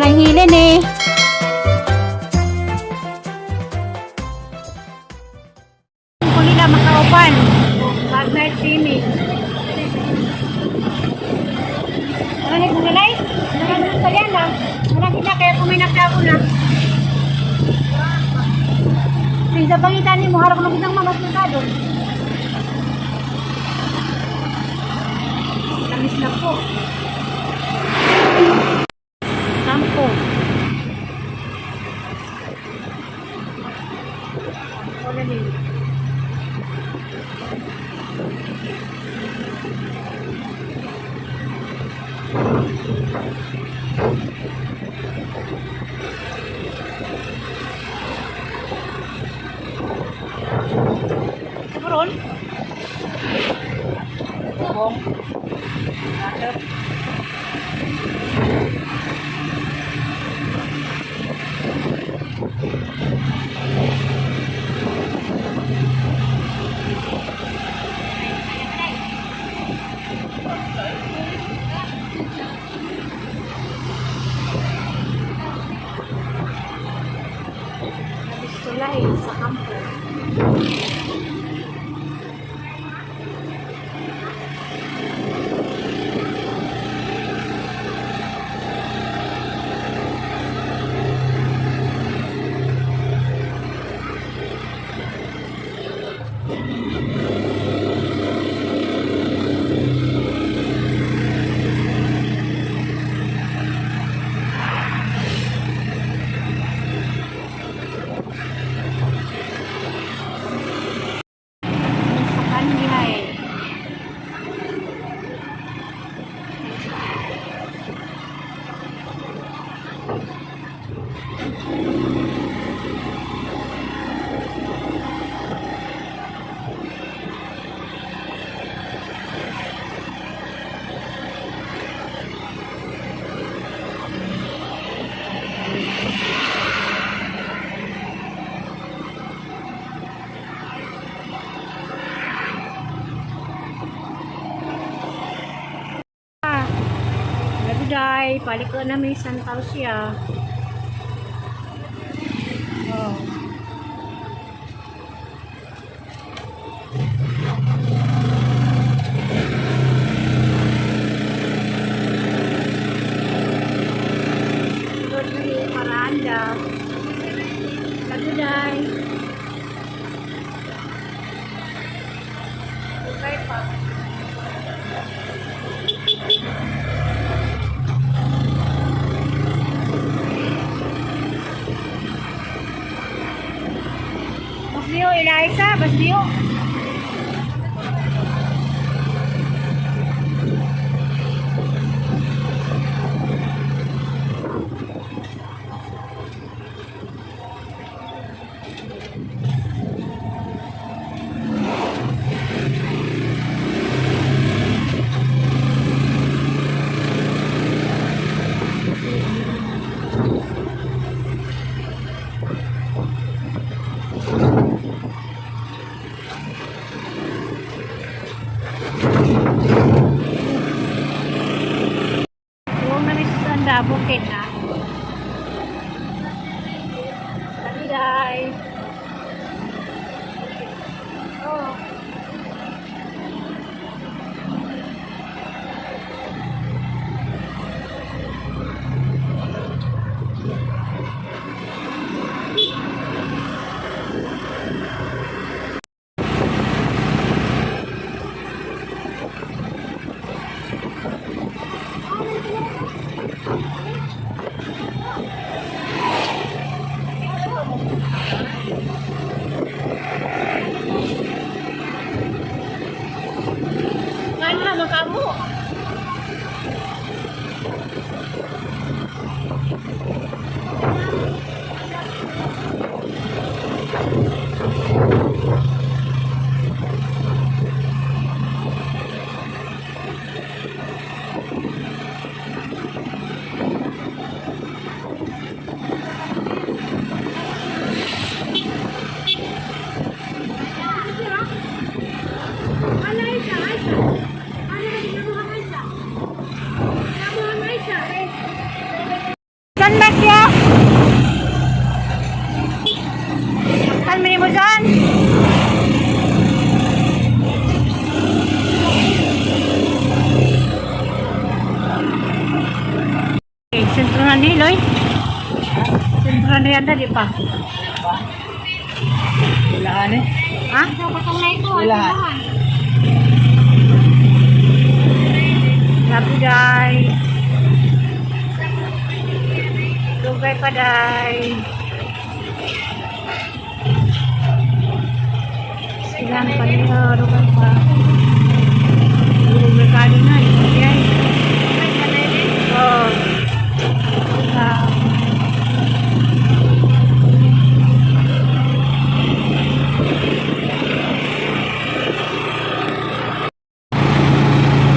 lang hilin eh. Kung nila makaupan. Partner swimming. Marami kong nilay. Marami kong kaya na. Marami na kaya kuminak ako na. Sa pangitan ni mo, harap ko magandang mamasutado. Tamis na po. Sampo. Wala din. Keberon. Bong. Ada. Habis sulay sa kampo. Day, balik ko na may Santa Lucia. Oh. Good day, Paranda. Good day. Okay pa. Basdio, Eliza, Basdio. Bukid na. Day. Oh. Saan ba siya? Saan mo dyan? Sentro na ni Loy. Sentro na yan di pa. Ilahan eh. Ha? Patong na ito. Ilahan. Labi day. Lugay pa day. Silang pa nila. Lugay pa. Lugay ka din na. Yan. Oh.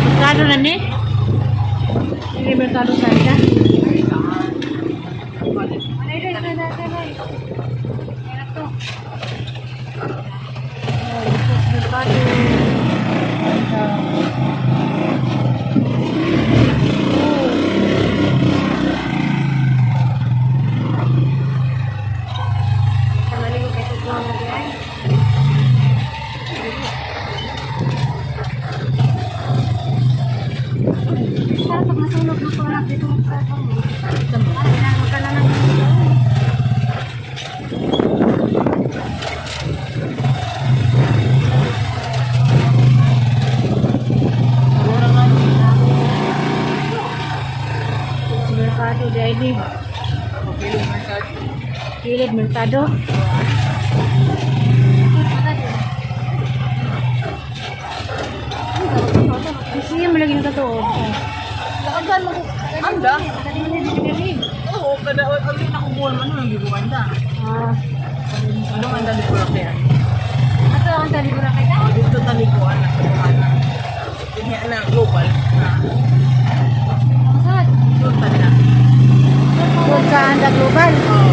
Mercado na ni? Ini mercado saja. Pag masunog na po lang dito sa kamo. Magkala ng mercado di ID. Kilid mercado. Isiya mo lagi ng totoo. Lakagan mo. Anda? Oo, kada ulit na kumuha man nung giguan da. Ano man dali ko lang yan? Ato ang tali ko na kita. Dito talikuan na kumuhan. Hindi na global. Saan? Doon tali na. Doon ka anda global. Oo.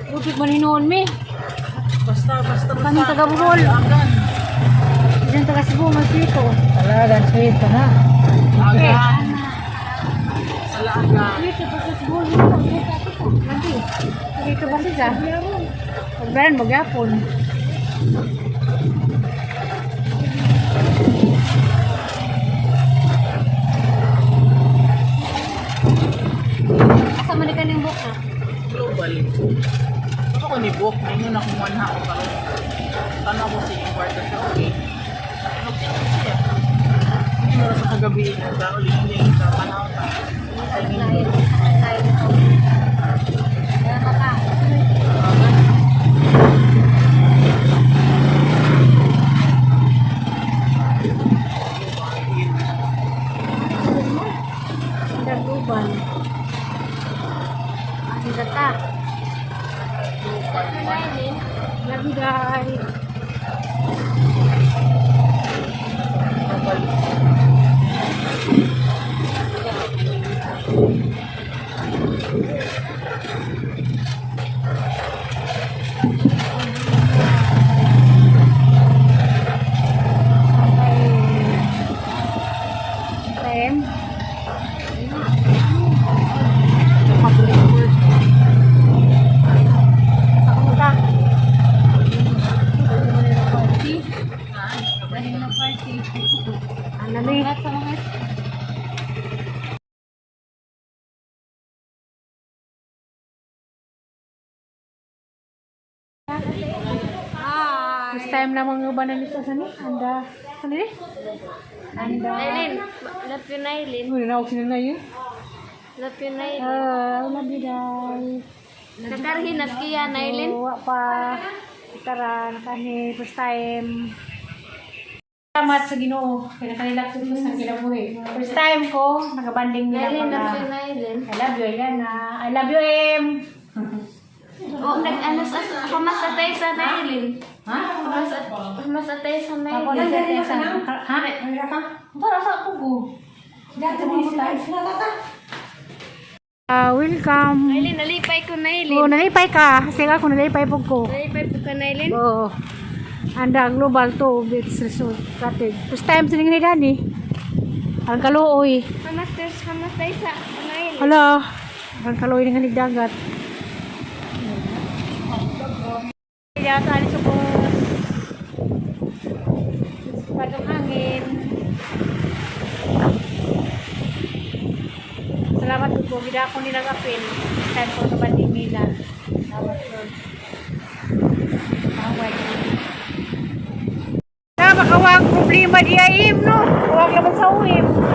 Lupit man hinoon mi. Basta. Kami taga Bohol. Agan. Diyan taga Cebu, Masito. Talagang sweet ka na. Agan. Salaagan. Dito pa sa Cebu. Nanti. Dito ba siya? Pagbaran, magyapon. Asa man ka ning book na? Global. Ako ko ni book, may muna kumuha na ako karon. Tanaw ko si importer siya, okay. Ano siya? Hindi mo sa kagabi na sa ulit sa panahon na. Daguban. Ang data. Lagi guys. This time na mga banan nito sa ni. Anda. Ano ni? Anda. Nailin, love you Nailin. Ano na ako na yun? Love you Nailin. Love you guys. Nakarhinap kiya Nailin. Wa pa. Ikaran kani first time. Salamat sa Ginoo. Kaya kanila ko sa kinabuhi. First time ko nakabanding nila Nailin, love you mga Nailin. I love you, Elena. I love you, Em. O, nag-ano sa kamasatay sa Nailin. Ha? Kamasatay sa Ako Nailin. nagtatesa. Ha? Tara sa ako go. Welcome. Nailin, nalipay ko Nailin. Oh, nalipay ka. Kasi ako nalipay po ko. Nalipay po ka Nailin. Oo. Anda global to Beach Resort Cottage. First time sining ni Dani. Ang kaluoy. Kamasatay sa Nailin. Hala, ang kaloy ng hanig dagat. Kaya sa alis ko. Padong hangin. Salamat po. Gida ako nilang apil. Time ko sa Bandimila. Salamat po. Makawag problema di aim, no? Huwag naman sa uwim.